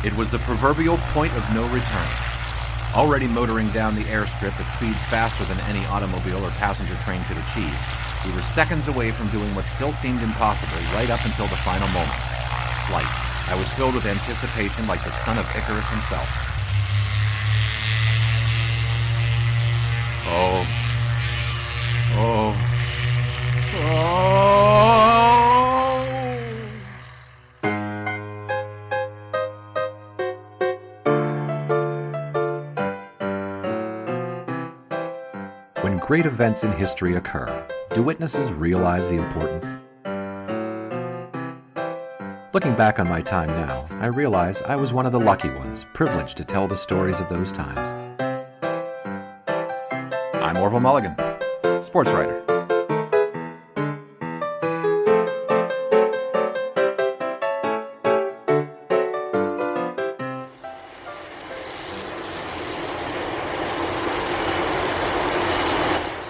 It was the proverbial point of no return. Already motoring down the airstrip at speeds faster than any automobile or passenger train could achieve, we were seconds away from doing what still seemed impossible right up until the final moment. Flight. I was filled with anticipation like the son of Icarus himself. Oh. When great events in history occur, do witnesses realize the importance? Looking back on my time now, I realize I was one of the lucky ones, privileged to tell the stories of those times. I'm Orville Mulligan, sports writer.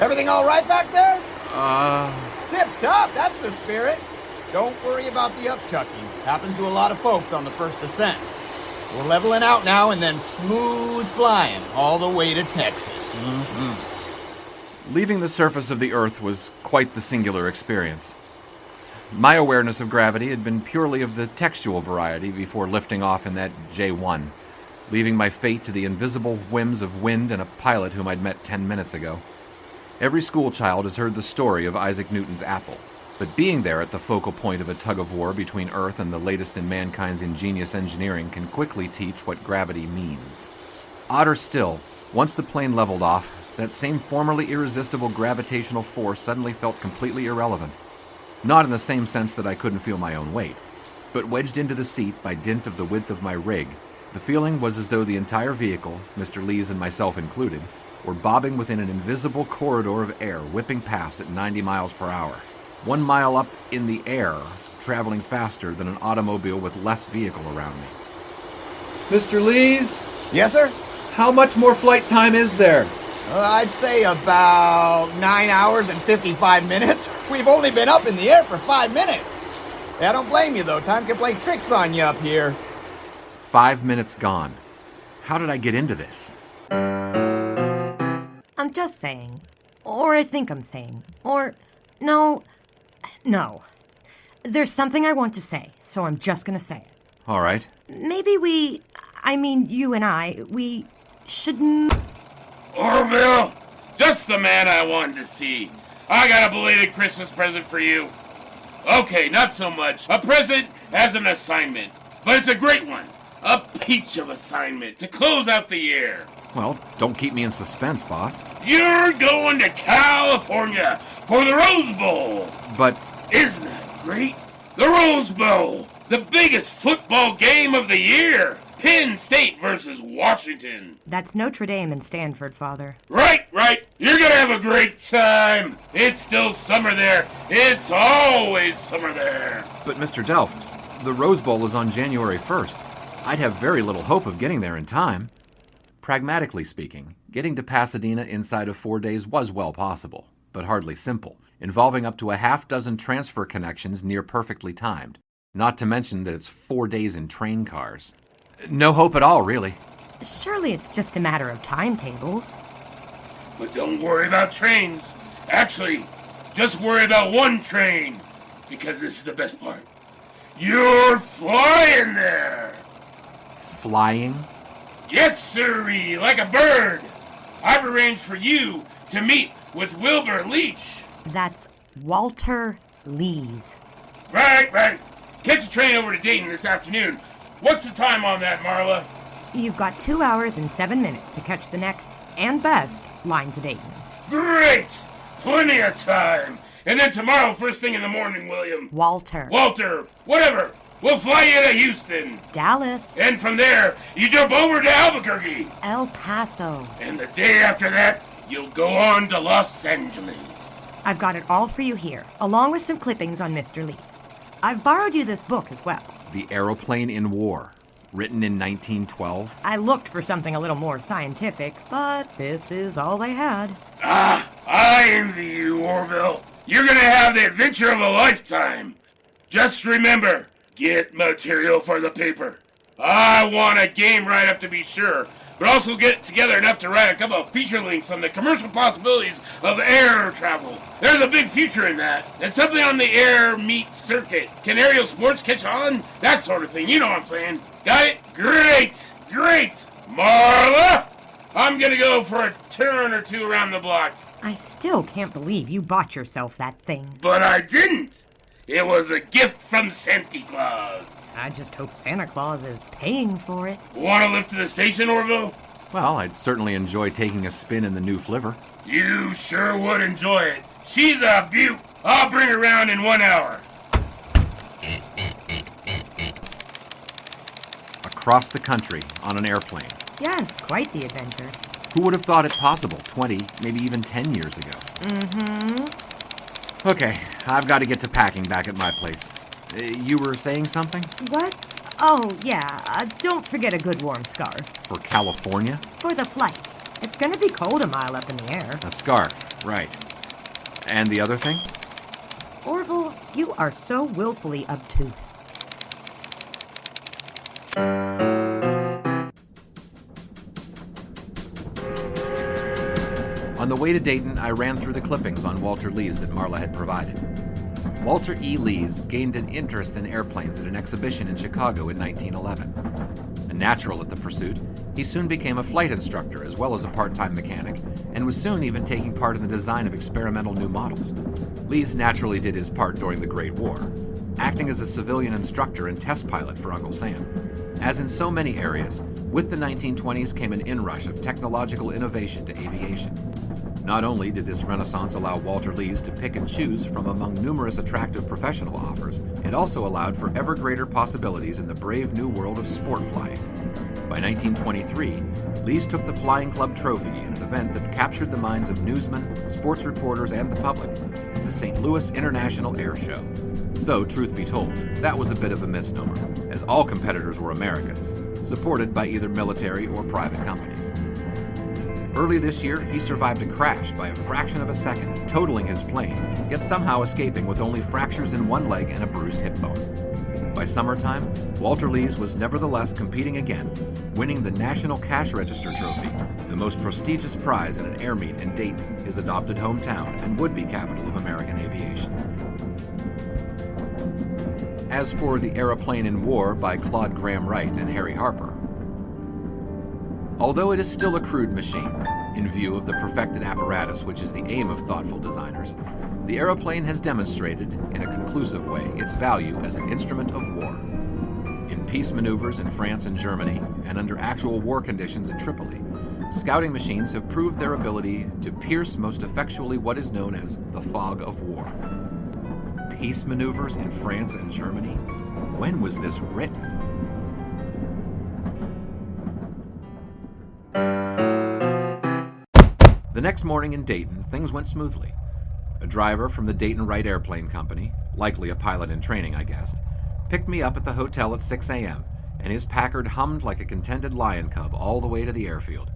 Everything all right back there? Tip-top, that's the spirit. Don't worry about the upchucking. Happens to a lot of folks on the first ascent. We're leveling out now and then smooth flying all the way to Texas. Leaving the surface of the Earth was quite the singular experience. My awareness of gravity had been purely of the textual variety before lifting off in that J-1, leaving my fate to the invisible whims of wind and a pilot whom I'd met 10 minutes ago. Every schoolchild has heard the story of Isaac Newton's apple, but being there at the focal point of a tug-of-war between Earth and the latest in mankind's ingenious engineering can quickly teach what gravity means. Odder still, once the plane leveled off, that same formerly irresistible gravitational force suddenly felt completely irrelevant. Not in the same sense that I couldn't feel my own weight, but wedged into the seat by dint of the width of my rig, the feeling was as though the entire vehicle, Mr. Lees and myself included, were bobbing within an invisible corridor of air whipping past at 90 miles per hour. 1 mile up in the air, traveling faster than an automobile with less vehicle around me. Mr. Lees? Yes, sir? How much more flight time is there? I'd say about 9 hours and 55 minutes. We've only been up in the air for 5 minutes. I don't blame you, though. Time can play tricks on you up here. 5 minutes gone. How did I get into this? I'm just saying. Or I think I'm saying. Or... No. There's something I want to say, so I'm just gonna say it. All right. Maybe you and I, we should... Orville! Just the man I wanted to see. I got a belated Christmas present for you. Okay, not so much. A present as an assignment. But it's a great one. A peach of assignment to close out the year. Well, don't keep me in suspense, boss. You're going to California for the Rose Bowl. But... Isn't that great? The Rose Bowl. The biggest football game of the year. Penn State versus Washington. That's Notre Dame and Stanford, Father. Right. You're gonna have a great time. It's still summer there. It's always summer there. But Mr. Delft, the Rose Bowl is on January 1st. I'd have very little hope of getting there in time. Pragmatically speaking, getting to Pasadena inside of 4 days was well possible, but hardly simple, involving up to a half-dozen transfer connections near perfectly timed, not to mention that it's 4 days in train cars. No hope at all, really. Surely it's just a matter of timetables. But don't worry about trains. Actually, just worry about one train, because this is the best part. You're flying there! Flying? Yes, sirree, like a bird. I've arranged for you to meet with Wilbur Leach. That's Walter Lees. Right. Catch a train over to Dayton this afternoon. What's the time on that, Marla? You've got 2 hours and 7 minutes to catch the next, and best, line to Dayton. Great! Plenty of time. And then tomorrow, first thing in the morning, William. Walter, whatever. We'll fly you to Houston. Dallas. And from there, you jump over to Albuquerque. El Paso. And the day after that, you'll go on to Los Angeles. I've got it all for you here, along with some clippings on Mr. Lees. I've borrowed you this book as well. The Aeroplane in War, written in 1912. I looked for something a little more scientific, but this is all they had. I envy you, Orville. You're gonna have the adventure of a lifetime. Just remember, get material for the paper. I want a game write-up to be sure, but also get together enough to write a couple of feature links on the commercial possibilities of air travel. There's a big future in that, and something on the air meet circuit. Can aerial sports catch on? That sort of thing, you know what I'm saying. Got it? Great! Marla, I'm gonna go for a turn or two around the block. I still can't believe you bought yourself that thing. But I didn't. It was a gift from Santa Claus. I just hope Santa Claus is paying for it. Want to lift to the station, Orville? Well, I'd certainly enjoy taking a spin in the new flivver. You sure would enjoy it. She's a beaut. I'll bring her around in 1 hour. Across the country on an airplane. Yes, quite the adventure. Who would have thought it possible 20, maybe even 10 years ago? Okay, I've got to get to packing back at my place. You were saying something? What? Oh, yeah. Don't forget a good warm scarf. For California? For the flight. It's gonna be cold a mile up in the air. A scarf, right. And the other thing? Orville, you are so willfully obtuse. On the way to Dayton, I ran through the clippings on Walter Lees that Marla had provided. Walter E. Lees gained an interest in airplanes at an exhibition in Chicago in 1911. A natural at the pursuit, he soon became a flight instructor as well as a part-time mechanic, and was soon even taking part in the design of experimental new models. Lees naturally did his part during the Great War, acting as a civilian instructor and test pilot for Uncle Sam. As in so many areas, with the 1920s came an inrush of technological innovation to aviation. Not only did this renaissance allow Walter Lees to pick and choose from among numerous attractive professional offers, it also allowed for ever greater possibilities in the brave new world of sport flying. By 1923, Lees took the Flying Club Trophy in an event that captured the minds of newsmen, sports reporters, and the public, the St. Louis International Air Show. Though, truth be told, that was a bit of a misnomer, as all competitors were Americans, supported by either military or private companies. Early this year, he survived a crash by a fraction of a second, totaling his plane, yet somehow escaping with only fractures in one leg and a bruised hip bone. By summertime, Walter Lees was nevertheless competing again, winning the National Cash Register Trophy, the most prestigious prize in an air meet in Dayton, his adopted hometown and would-be capital of American aviation. As for The Aeroplane in War by Claude Graham Wright and Harry Harper, although it is still a crude machine, in view of the perfected apparatus which is the aim of thoughtful designers, the aeroplane has demonstrated, in a conclusive way, its value as an instrument of war. In peace maneuvers in France and Germany, and under actual war conditions at Tripoli, scouting machines have proved their ability to pierce most effectually what is known as the fog of war. Peace maneuvers in France and Germany? When was this written? The next morning in Dayton, things went smoothly. A driver from the Dayton Wright Airplane Company, likely a pilot in training, I guessed, picked me up at the hotel at 6 a.m., and his Packard hummed like a contented lion cub all the way to the airfield.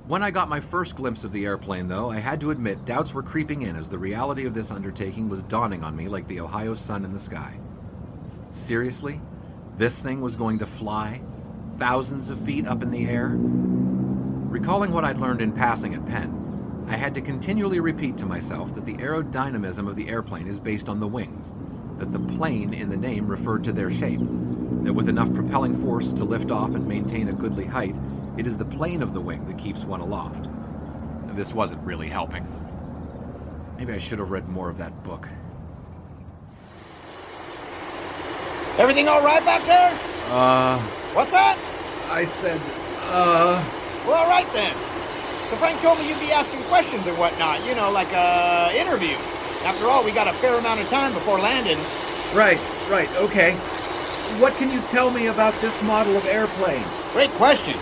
When I got my first glimpse of the airplane, though, I had to admit doubts were creeping in as the reality of this undertaking was dawning on me like the Ohio sun in the sky. Seriously? This thing was going to fly? Thousands of feet up in the air? Recalling what I'd learned in passing at Penn, I had to continually repeat to myself that the aerodynamism of the airplane is based on the wings, that the plane in the name referred to their shape, that with enough propelling force to lift off and maintain a goodly height, it is the plane of the wing that keeps one aloft. This wasn't really helping. Maybe I should have read more of that book. Everything all right back there? What's that? I said, Well, all right then. So Frank told me you'd be asking questions and whatnot, you know, like a interview. After all, we got a fair amount of time before landing. Right, okay. What can you tell me about this model of airplane? Great question.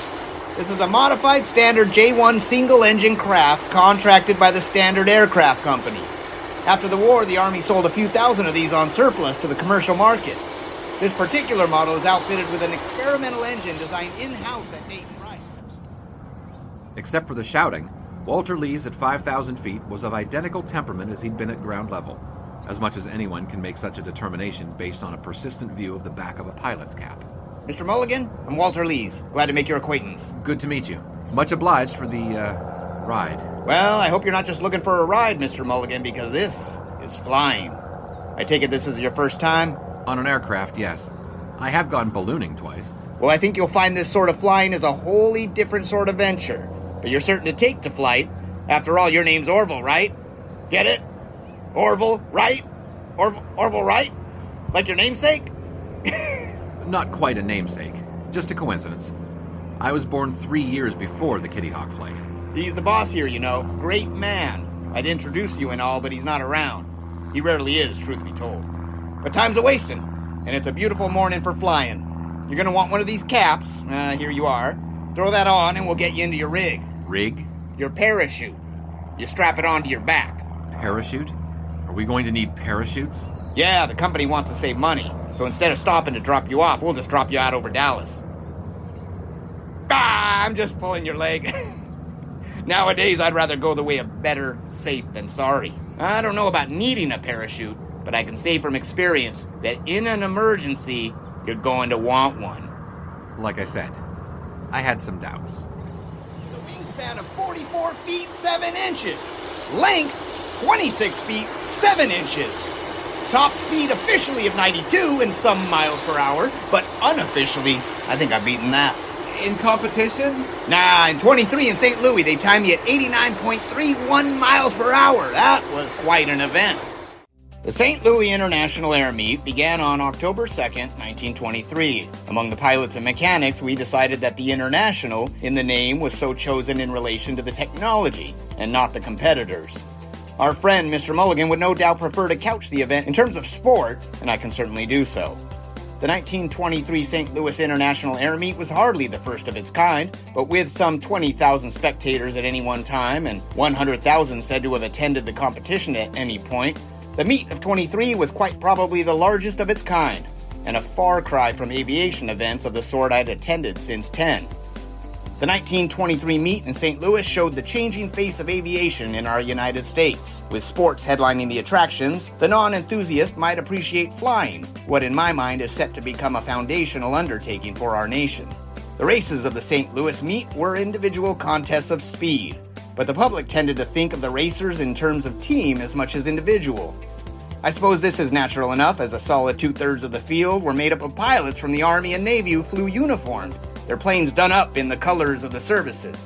This is a modified standard J-1 single-engine craft contracted by the Standard Aircraft Company. After the war, the Army sold a few thousand of these on surplus to the commercial market. This particular model is outfitted with an experimental engine designed in-house at Dayton Wright. Except for the shouting, Walter Lees at 5,000 feet was of identical temperament as he'd been at ground level. as much as anyone can make such a determination based on a persistent view of the back of a pilot's cap. Mr. Mulligan, I'm Walter Lees. Glad to make your acquaintance. Good to meet you. Much obliged for the, ride. Well, I hope you're not just looking for a ride, Mr. Mulligan, because this is flying. I take it this is your first time? On an aircraft, yes. I have gone ballooning twice. Well, I think you'll find this sort of flying is a wholly different sort of venture. But you're certain to take to flight. After all, your name's Orville, right? Get it? Orville, right? Orville, right? Like your namesake? Not quite a namesake. Just a coincidence. I was born 3 years before the Kitty Hawk flight. He's the boss here, you know. Great man. I'd introduce you and all, but he's not around. He rarely is, truth be told. But time's a-wasting, and it's a beautiful morning for flying. You're gonna want one of these caps. Here you are. Throw that on, and we'll get you into your rig. Rig? Your parachute. You strap it onto your back. Parachute? Are we going to need parachutes? Yeah, the company wants to save money. So instead of stopping to drop you off, we'll just drop you out over Dallas. I'm just pulling your leg. Nowadays, I'd rather go the way of better safe than sorry. I don't know about needing a parachute, but I can say from experience that in an emergency, you're going to want one. Like I said, I had some doubts. The wingspan of 44 feet 7 inches. Length 26 feet 7 inches. Top speed officially of 92 and some miles per hour, but unofficially, I think I've beaten that. In competition? Nah, in 23 in St. Louis, they timed me at 89.31 miles per hour. That was quite an event. The St. Louis International Air Meet began on October 2nd, 1923. Among the pilots and mechanics, we decided that the International in the name was so chosen in relation to the technology and not the competitors. Our friend, Mr. Mulligan, would no doubt prefer to couch the event in terms of sport, and I can certainly do so. The 1923 St. Louis International Air Meet was hardly the first of its kind, but with some 20,000 spectators at any one time and 100,000 said to have attended the competition at any point, the meet of 23 was quite probably the largest of its kind, and a far cry from aviation events of the sort I'd attended since 10. The 1923 meet in St. Louis showed the changing face of aviation in our United States. With sports headlining the attractions, the non-enthusiast might appreciate flying, what in my mind is set to become a foundational undertaking for our nation. The races of the St. Louis meet were individual contests of speed, but the public tended to think of the racers in terms of team as much as individual. I suppose this is natural enough, as a solid 2/3 of the field were made up of pilots from the Army and Navy who flew uniformed, their planes done up in the colors of the services.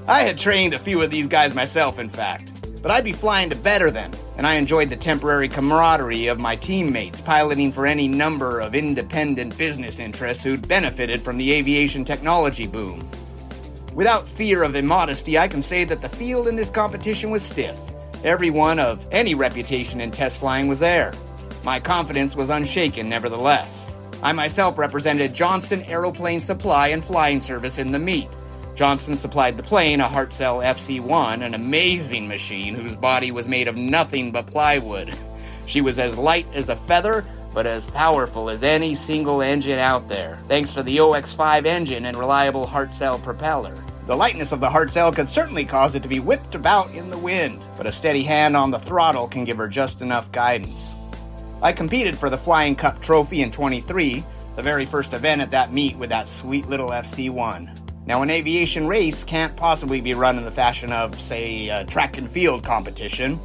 I had trained a few of these guys myself, in fact, but I'd be flying to better them, and I enjoyed the temporary camaraderie of my teammates piloting for any number of independent business interests who'd benefited from the aviation technology boom. Without fear of immodesty, I can say that the field in this competition was stiff. Everyone of any reputation in test flying was there. My confidence was unshaken, nevertheless. I myself represented Johnson Aeroplane Supply and Flying Service in the meet. Johnson supplied the plane a Hartzell FC-1, an amazing machine whose body was made of nothing but plywood. She was as light as a feather, but as powerful as any single engine out there, thanks to the OX-5 engine and reliable Hartzell propeller. The lightness of the Hartzell could certainly cause it to be whipped about in the wind, but a steady hand on the throttle can give her just enough guidance. I competed for the Flying Cup trophy in 23, the very first event at that meet with that sweet little FC-1. Now, an aviation race can't possibly be run in the fashion of, say, a track and field competition.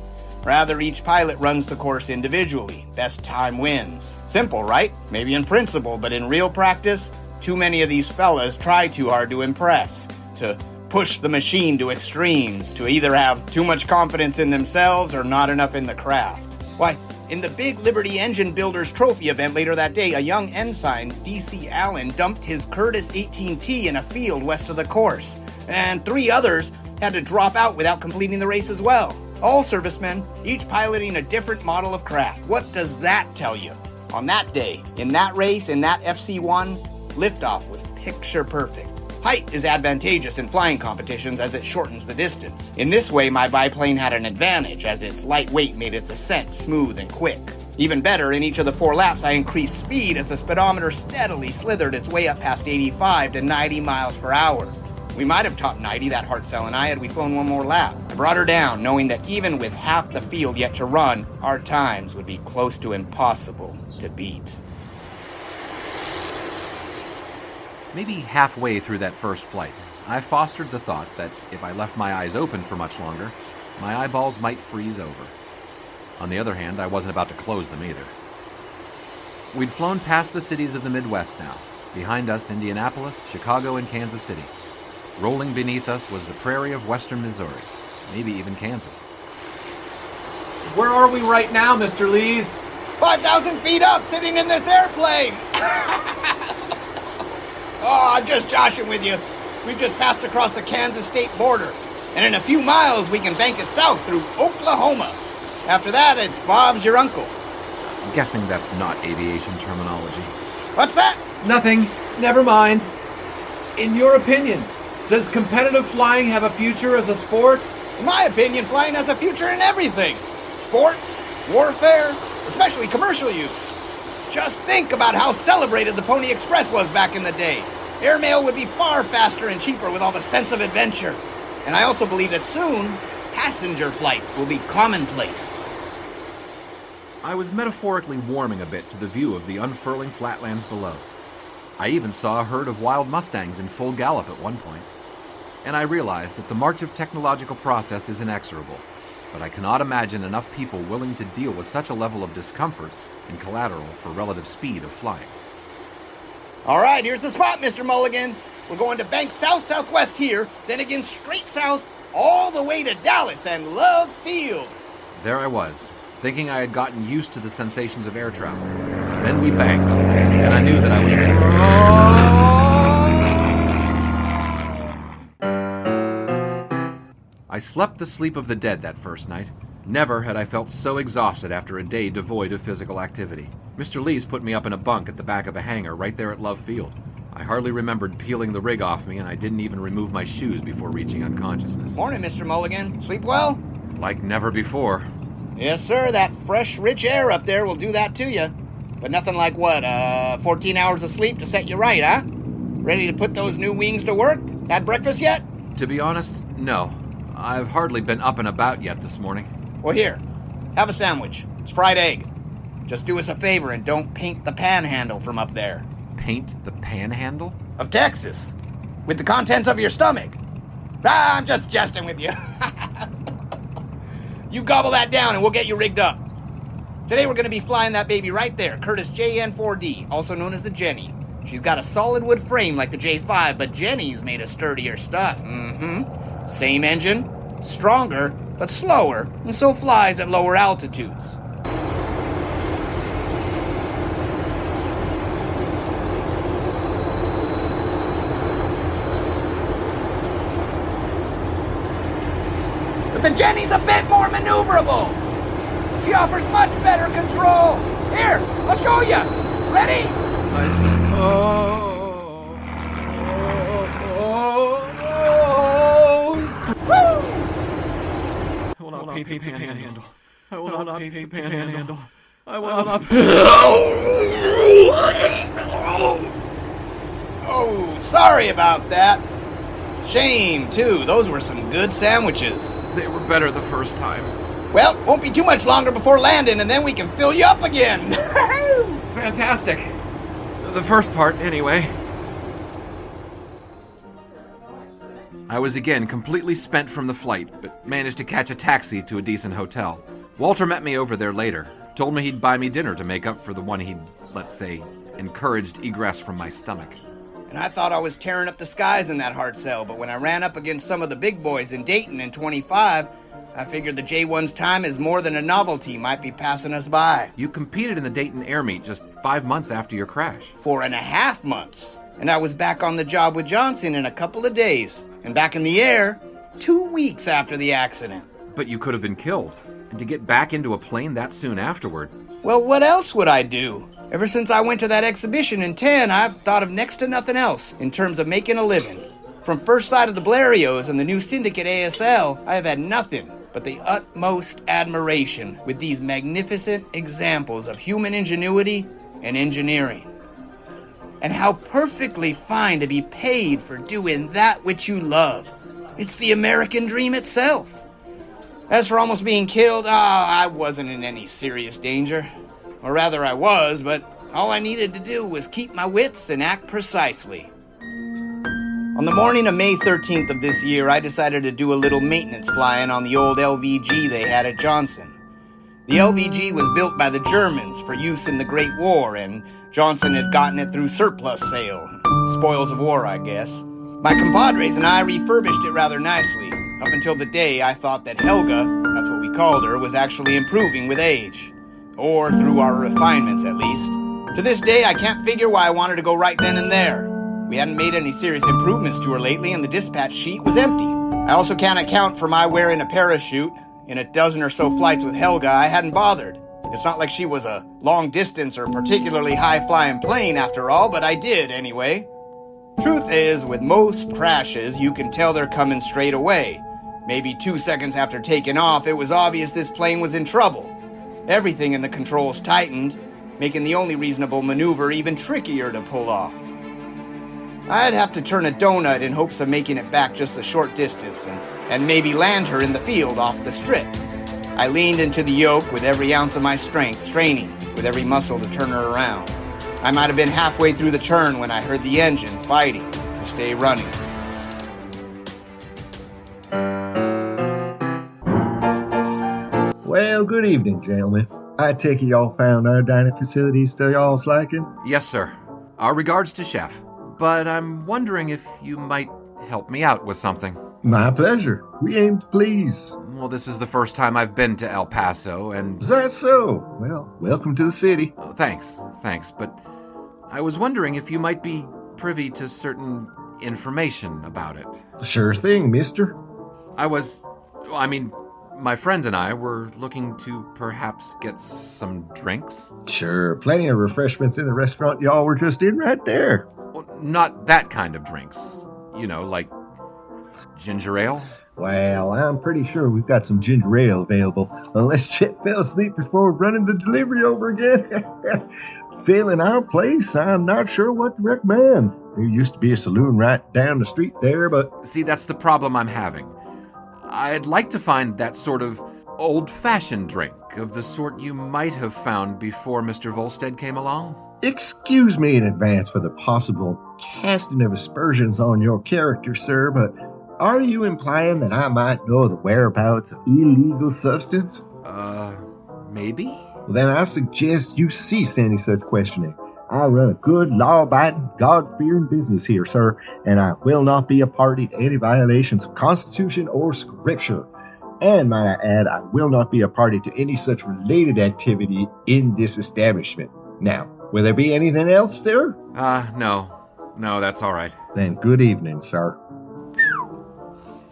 Rather, each pilot runs the course individually. Best time wins. Simple, right? Maybe in principle, but in real practice, too many of these fellas try too hard to impress, to push the machine to extremes, to either have too much confidence in themselves or not enough in the craft. Why, in the big Liberty Engine Builders Trophy event later that day, a young ensign, D.C. Allen, dumped his Curtiss 18T in a field west of the course, and 3 others had to drop out without completing the race as well. All servicemen, each piloting a different model of craft. What does that tell you? On that day, in that race, in that FC-1, liftoff was picture perfect. Height is advantageous in flying competitions as it shortens the distance. In this way, my biplane had an advantage as its light weight made its ascent smooth and quick. Even better, in each of the 4 laps, I increased speed as the speedometer steadily slithered its way up past 85 to 90 miles per hour. We might have topped 90, that Hartl and I, had we flown one more lap. I brought her down, knowing that even with half the field yet to run, our times would be close to impossible to beat. Maybe halfway through that first flight, I fostered the thought that if I left my eyes open for much longer, my eyeballs might freeze over. On the other hand, I wasn't about to close them either. We'd flown past the cities of the Midwest now. Behind us, Indianapolis, Chicago, and Kansas City. Rolling beneath us was the prairie of western Missouri, maybe even Kansas. Where are we right now, Mr. Lees? 5,000 feet up, sitting in this airplane! Oh, I'm just joshing with you. We've just passed across the Kansas state border, and in a few miles we can bank it south through Oklahoma. After that, it's Bob's your uncle. I'm guessing that's not aviation terminology. What's that? Nothing. Never mind. In your opinion, does competitive flying have a future as a sport? In my opinion, flying has a future in everything. Sports, warfare, especially commercial use. Just think about how celebrated the Pony Express was back in the day. Airmail would be far faster and cheaper with all the sense of adventure. And I also believe that soon, passenger flights will be commonplace. I was metaphorically warming a bit to the view of the unfurling flatlands below. I even saw a herd of wild mustangs in full gallop at one point. And I realized that the march of technological process is inexorable, but I cannot imagine enough people willing to deal with such a level of discomfort and collateral for relative speed of flying. All right, here's the spot, Mr. Mulligan. We're going to bank south-southwest here, then again straight south, all the way to Dallas and Love Field. There I was, thinking I had gotten used to the sensations of air travel. Then we banked, and I knew that I was... I slept the sleep of the dead that first night. Never had I felt so exhausted after a day devoid of physical activity. Mr. Lees put me up in a bunk at the back of a hangar right there at Love Field. I hardly remembered peeling the rig off me, and I didn't even remove my shoes before reaching unconsciousness. Morning, Mr. Mulligan. Sleep well? Like never before. Yes, sir. That fresh, rich air up there will do that to you. But nothing like 14 hours of sleep to set you right, huh? Ready to put those new wings to work? Had breakfast yet? To be honest, no. I've hardly been up and about yet this morning. Well, here. Have a sandwich. It's fried egg. Just do us a favor and don't paint the panhandle from up there. Paint the panhandle? Of Texas. With the contents of your stomach. I'm just jesting with you. You gobble that down and we'll get you rigged up. Today we're going to be flying that baby right there, Curtiss JN4D, also known as the Jenny. She's got a solid wood frame like the J5, but Jenny's made of sturdier stuff. Same engine, stronger, but slower, and so flies at lower altitudes. But the Jenny's a bit more maneuverable. She offers much better control. Here, I'll show you. Ready? I see. Woo! I will not paint the panhandle. I will not paint the panhandle. I will not... Oh, sorry about that. Shame, too. Those were some good sandwiches. They were better the first time. Well, won't be too much longer before landing, and then we can fill you up again. Fantastic. The first part, anyway. I was again completely spent from the flight, but managed to catch a taxi to a decent hotel. Walter met me over there later, told me he'd buy me dinner to make up for the one he'd, let's say, encouraged egress from my stomach. And I thought I was tearing up the skies in that Hartl, but when I ran up against some of the big boys in Dayton in 25, I figured the J1's time is more than a novelty might be passing us by. You competed in the Dayton Air Meet just 5 months after your crash. 4.5 months. And I was back on the job with Johnson in a couple of days. And back in the air 2 weeks after the accident. But you could have been killed. And to get back into a plane that soon afterward... Well, what else would I do? Ever since I went to that exhibition in 10, I've thought of next to nothing else in terms of making a living. From first sight of the Blérios and the new syndicate ASL, I have had nothing but the utmost admiration with these magnificent examples of human ingenuity and engineering. And how perfectly fine to be paid for doing that which you love. It's the American dream itself. As for almost being killed, I wasn't in any serious danger. Or rather, I was, but all I needed to do was keep my wits and act precisely. On the morning of May 13th of this year, I decided to do a little maintenance flying on the old LVG they had at Johnson. The LVG was built by the Germans for use in the Great War, and Johnson had gotten it through surplus sale. Spoils of war, I guess. My compadres and I refurbished it rather nicely, up until the day I thought that Helga, that's what we called her, was actually improving with age. Or through our refinements, at least. To this day, I can't figure why I wanted to go right then and there. We hadn't made any serious improvements to her lately, and the dispatch sheet was empty. I also can't account for my wearing a parachute. In a dozen or so flights with Helga, I hadn't bothered. It's not like she was a long-distance or particularly high-flying plane, after all, but I did anyway. Truth is, with most crashes, you can tell they're coming straight away. Maybe 2 seconds after taking off, it was obvious this plane was in trouble. Everything in the controls tightened, making the only reasonable maneuver even trickier to pull off. I'd have to turn a donut in hopes of making it back just a short distance and maybe land her in the field off the strip. I leaned into the yoke with every ounce of my strength, straining with every muscle to turn her around. I might have been halfway through the turn when I heard the engine fighting to stay running. Well, good evening, gentlemen. I take it y'all found our dining facilities to y'all's liking? Yes, sir. Our regards to Chef. But I'm wondering if you might help me out with something. My pleasure. We aim to please. Well, this is the first time I've been to El Paso, and... Is that so? Well, welcome to the city. Oh, thanks, but I was wondering if you might be privy to certain information about it. Sure thing, mister. My friends and I were looking to perhaps get some drinks. Sure, plenty of refreshments in the restaurant y'all were just in right there. Well, not that kind of drinks. You know, like ginger ale? Well, I'm pretty sure we've got some ginger ale available, unless Chet fell asleep before running the delivery over again. Failing our place, I'm not sure what to recommend. There used to be a saloon right down the street there, but... See, that's the problem I'm having. I'd like to find that sort of old-fashioned drink, of the sort you might have found before Mr. Volstead came along. Excuse me in advance for the possible casting of aspersions on your character, sir, but are you implying that I might know the whereabouts of illegal substance? Maybe? Well, then I suggest you cease any such questioning. I run a good, law-abiding, God-fearing business here, sir, and I will not be a party to any violations of Constitution or Scripture. And, might I add, I will not be a party to any such related activity in this establishment. Now, will there be anything else, sir? No. No, that's all right. Then good evening, sir.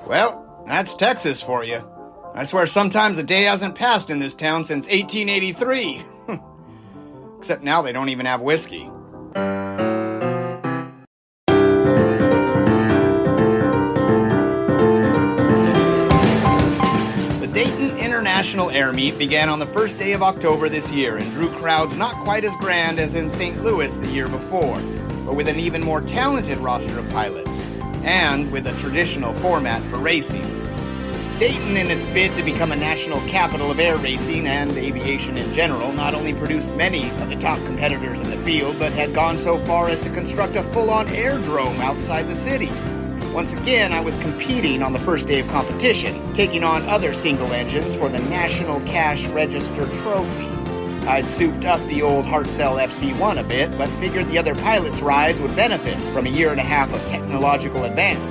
Well, that's Texas for you. I swear sometimes a day hasn't passed in this town since 1883. Except now they don't even have whiskey. The Dayton International Air Meet began on the first day of October this year and drew crowds not quite as grand as in St. Louis the year before, but with an even more talented roster of pilots, and with a traditional format for racing. Dayton, in its bid to become a national capital of air racing and aviation in general, not only produced many of the top competitors in the field, but had gone so far as to construct a full-on airdrome outside the city. Once again, I was competing on the first day of competition, taking on other single engines for the National Cash Register Trophy. I'd souped up the old Hartzell FC-1 a bit, but figured the other pilots' rides would benefit from a year and a half of technological advance.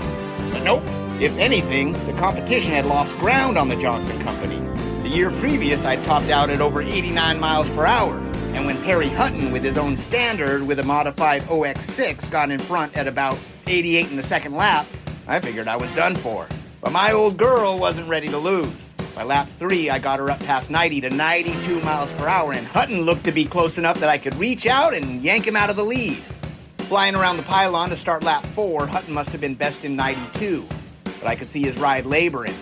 But nope. If anything, the competition had lost ground on the Johnson Company. The year previous, I'd topped out at over 89 miles per hour, and when Perry Hutton with his own standard with a modified OX6 got in front at about 88 in the second lap, I figured I was done for. But my old girl wasn't ready to lose. By lap 3, I got her up past 90 to 92 miles per hour, and Hutton looked to be close enough that I could reach out and yank him out of the lead. Flying around the pylon to start lap 4, Hutton must have been best in 92. But I could see his ride laboring.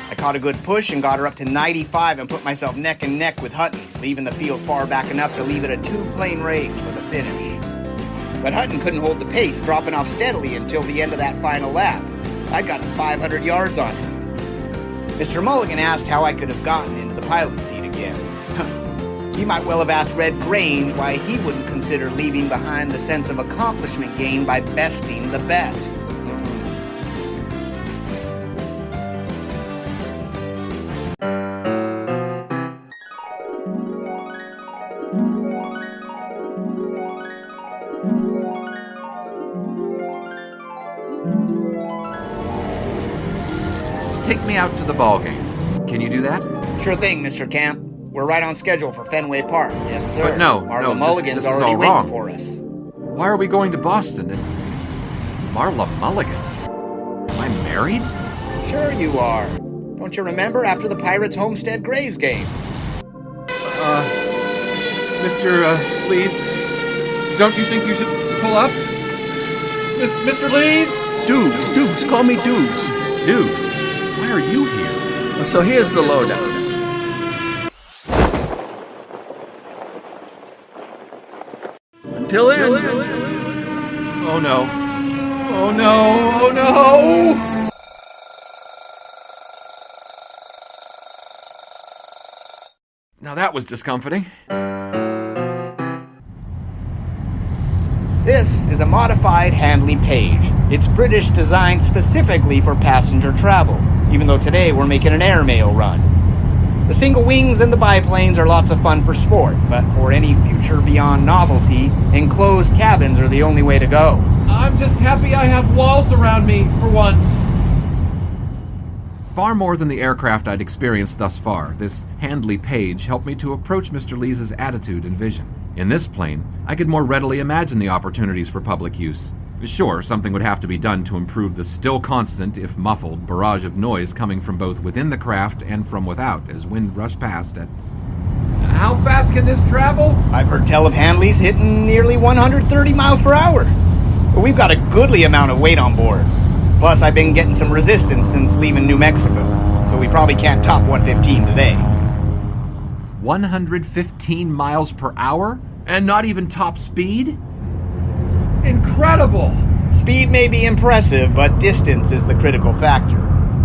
I caught a good push and got her up to 95 and put myself neck and neck with Hutton, leaving the field far back enough to leave it a two-plane race for the finish. but Hutton couldn't hold the pace, dropping off steadily until the end of that final lap. I'd gotten 500 yards on him. Mr. Mulligan asked how I could have gotten into the pilot's seat again. He might well have asked Red Grange why he wouldn't consider leaving behind the sense of accomplishment gained by besting the best. Take me out to the ball game. Can you do that? Sure thing, Mr. Camp. We're right on schedule for Fenway Park. Yes, sir. But no, Marla Mulligan's this is already all waiting wrong. for us. Why are we going to Boston? And Marla Mulligan? Am I married? Sure you are. Don't you remember after the Pirates Homestead Grays game? Mr. Lees, don't you think you should pull up? Mr. Lees? Dukes, call me Dukes. Dukes, why are you here? So here's the lowdown. Until then. Oh no. Oh no, oh no! Now that was discomfiting. This is a modified Handley Page. It's British, designed specifically for passenger travel, even though today we're making an airmail run. The single wings and the biplanes are lots of fun for sport, but for any future beyond novelty, enclosed cabins are the only way to go. I'm just happy I have walls around me for once. Far more than the aircraft I'd experienced thus far, this Handley Page helped me to approach Mr. Lees' attitude and vision. In this plane, I could more readily imagine the opportunities for public use. Sure, something would have to be done to improve the still constant, if muffled, barrage of noise coming from both within the craft and from without as wind rushed past at... How fast can this travel? I've heard tell of Handleys hitting nearly 130 miles per hour. But we've got a goodly amount of weight on board. Plus, I've been getting some resistance since leaving New Mexico, so we probably can't top 115 today. 115 miles per hour? And not even top speed? Incredible! Speed may be impressive, but distance is the critical factor.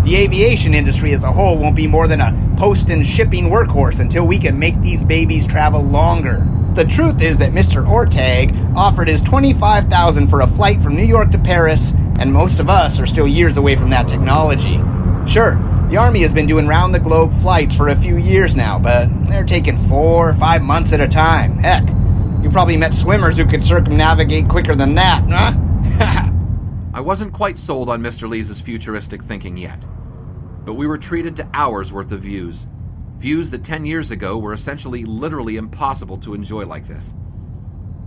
The aviation industry as a whole won't be more than a post and shipping workhorse until we can make these babies travel longer. The truth is that Mr. Ortag offered his $25,000 for a flight from New York to Paris, and most of us are still years away from that technology. Sure, the Army has been doing round-the-globe flights for a few years now, but they're taking 4 or 5 months at a time. Heck, you probably met swimmers who could circumnavigate quicker than that, huh? I wasn't quite sold on Mr. Lees' futuristic thinking yet. But we were treated to hours worth of views. Views that 10 years ago were essentially literally impossible to enjoy like this.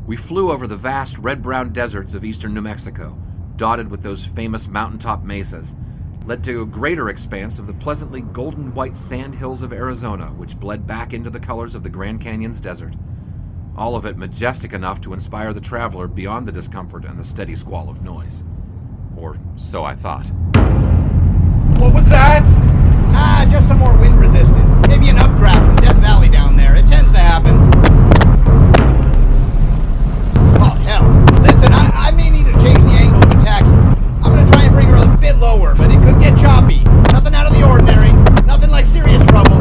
We flew over the vast red-brown deserts of eastern New Mexico, dotted with those famous mountaintop mesas, led to a greater expanse of the pleasantly golden-white sand hills of Arizona, which bled back into the colors of the Grand Canyon's desert. All of it majestic enough to inspire the traveler beyond the discomfort and the steady squall of noise. Or so I thought. What was that? Just some more wind resistance. Maybe an updraft from Death Valley down there. It tends to happen. Oh, hell. Listen, I may need to change the angle of attack. I'm going to try and bring her a bit lower, but it could get choppy. Nothing out of the ordinary. Nothing like serious trouble.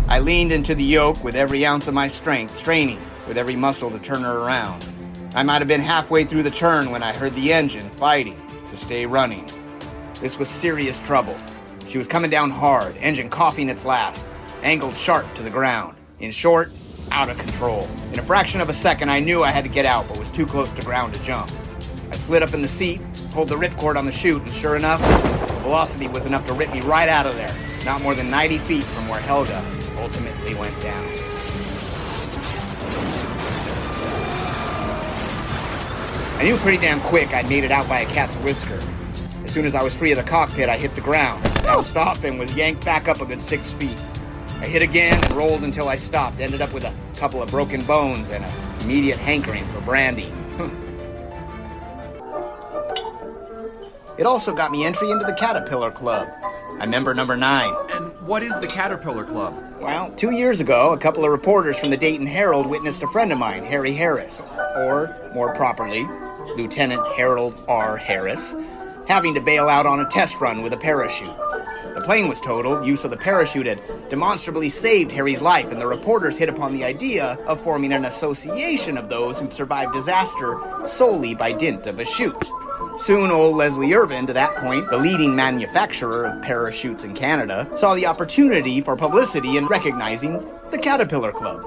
I leaned into the yoke with every ounce of my strength, straining with every muscle to turn her around. I might have been halfway through the turn when I heard the engine fighting to stay running. This was serious trouble. She was coming down hard, engine coughing its last, angled sharp to the ground. In short, out of control. In a fraction of a second, I knew I had to get out, but was too close to ground to jump. I slid up in the seat, pulled the ripcord on the chute, and sure enough, the velocity was enough to rip me right out of there, not more than 90 feet from where Helga ultimately went down. I knew pretty damn quick I'd made it out by a cat's whisker. As soon as I was free of the cockpit, I hit the ground, bounced off, and was yanked back up a good 6 feet. I hit again and rolled until I stopped, ended up with a couple of broken bones and an immediate hankering for brandy. It also got me entry into the Caterpillar Club. I'm member number 9. And what is the Caterpillar Club? Well, 2 years ago, a couple of reporters from the Dayton Herald witnessed a friend of mine, Harry Harris. or, more properly, Lieutenant Harold R. Harris, having to bail out on a test run with a parachute. The plane was totaled, use of the parachute had demonstrably saved Harry's life, and the reporters hit upon the idea of forming an association of those who'd survived disaster solely by dint of a chute. Soon old Leslie Irvin, to that point the leading manufacturer of parachutes in Canada, saw the opportunity for publicity in recognizing the Caterpillar Club,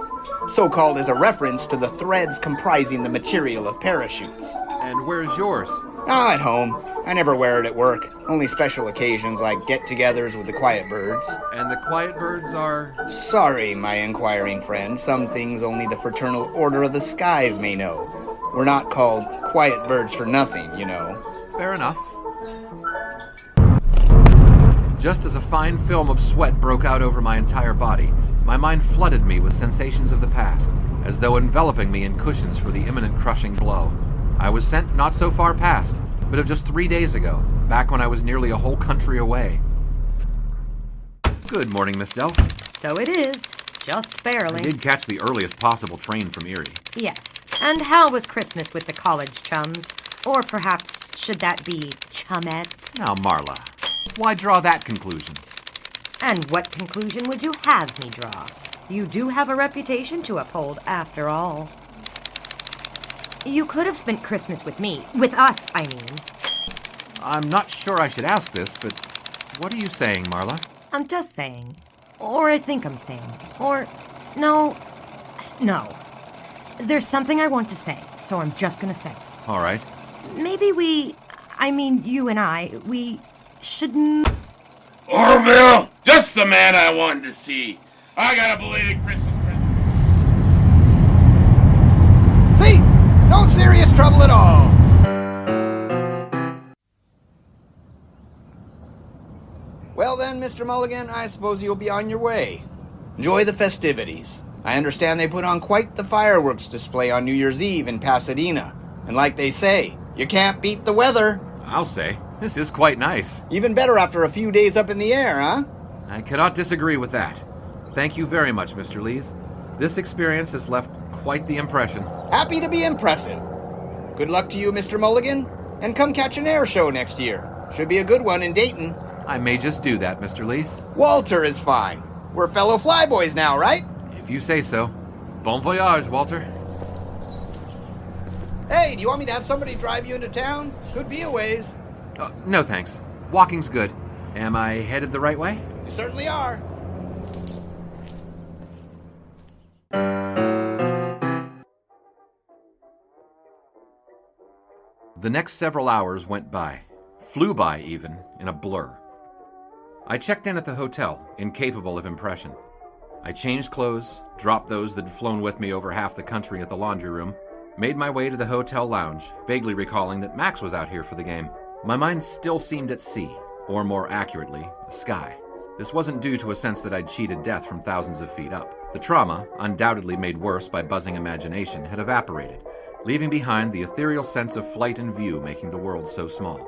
so-called as a reference to the threads comprising the material of parachutes. And where's yours? Ah, at home. I never wear it at work. Only special occasions like get-togethers with the Quiet Birds. And the Quiet Birds are... Sorry, my inquiring friend. Some things only the Fraternal Order of the Skies may know. We're not called Quiet Birds for nothing, you know. Fair enough. Just as a fine film of sweat broke out over my entire body, my mind flooded me with sensations of the past, as though enveloping me in cushions for the imminent crushing blow. I was sent not so far past, but of just 3 days ago, back when I was nearly a whole country away. Good morning, Miss Delph. So it is. Just barely. I did catch the earliest possible train from Erie. Yes. And how was Christmas with the college chums? Or perhaps should that be chumettes? Now, Marla, why draw that conclusion? And what conclusion would you have me draw? You do have a reputation to uphold, after all. You could have spent Christmas with me. With us, I mean. I'm not sure I should ask this, but what are you saying, Marla? I'm just saying. Or I think I'm saying. Or, no. There's something I want to say, so I'm just gonna say it. All right. Maybe you and I, we should... Orville! Just the man I wanted to see. I got a belated Christmas present. See? No serious trouble at all. Well then, Mr. Mulligan, I suppose you'll be on your way. Enjoy the festivities. I understand they put on quite the fireworks display on New Year's Eve in Pasadena. And like they say, you can't beat the weather. I'll say, this is quite nice. Even better after a few days up in the air, huh? I cannot disagree with that. Thank you very much, Mr. Lees. This experience has left quite the impression. Happy to be impressive. Good luck to you, Mr. Mulligan. And come catch an air show next year. Should be a good one in Dayton. I may just do that, Mr. Lees. Walter is fine. We're fellow flyboys now, right? If you say so. Bon voyage, Walter. Hey, do you want me to have somebody drive you into town? Could be a ways. No thanks. Walking's good. Am I headed the right way? You certainly are. The next several hours went by. Flew by, even, in a blur. I checked in at the hotel, incapable of impression. I changed clothes, dropped those that had flown with me over half the country at the laundry room, made my way to the hotel lounge, vaguely recalling that Max was out here for the game. My mind still seemed at sea, or more accurately, the sky. This wasn't due to a sense that I'd cheated death from thousands of feet up. The trauma, undoubtedly made worse by buzzing imagination, had evaporated, leaving behind the ethereal sense of flight and view making the world so small.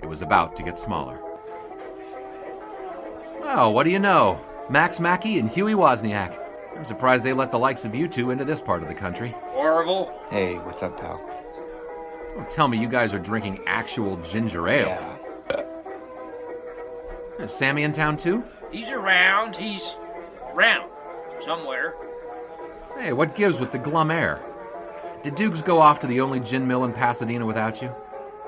It was about to get smaller. Well, what do you know? Max Mackey and Huey Wozniak. I'm surprised they let the likes of you two into this part of the country. Orville? Hey, what's up, pal? Don't tell me you guys are drinking actual ginger ale. Yeah. Is Sammy in town too? He's around. He's around. Somewhere. Say, what gives with the glum air? Did Dukes go off to the only gin mill in Pasadena without you?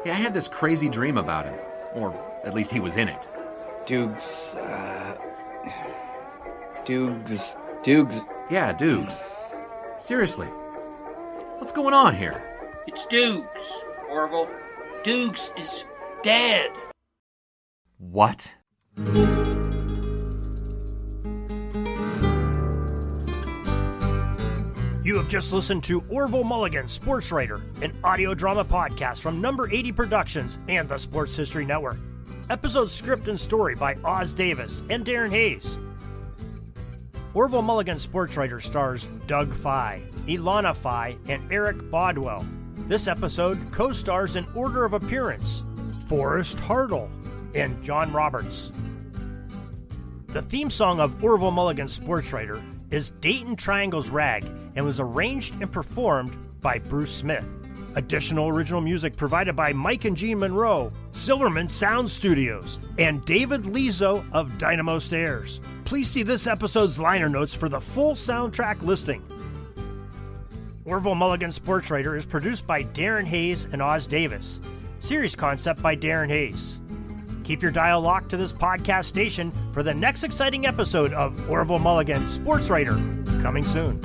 Yeah, I had this crazy dream about him. Or at least he was in it. Dukes. Yeah, Dukes. Seriously. What's going on here? It's Dukes, Orville. Dukes is dead. What? You have just listened to Orville Mulligan, Sports Writer, an audio drama podcast from Number 80 Productions and the Sports History Network. Episode script and story by Oz Davis and Darren Hayes. Orville Mulligan, Sports Writer stars Doug Fye, Ilona Fye, and Eric Bodwell. This episode co-stars in order of appearance Forrest Hartl and John Roberts. The theme song of Orville Mulligan, Sports Writer is Dayton Triangle's Rag and was arranged and performed by Bruce Smith. Additional original music provided by Mike and Jean Monroe, Silverman Sound Studios, and David Lizo of Dynamo Stairs. Please see this episode's liner notes for the full soundtrack listing. Orville Mulligan Sports Writer is produced by Darren Hayes and Oz Davis. Series concept by Darren Hayes. Keep your dial locked to this podcast station for the next exciting episode of Orville Mulligan Sports Writer, coming soon.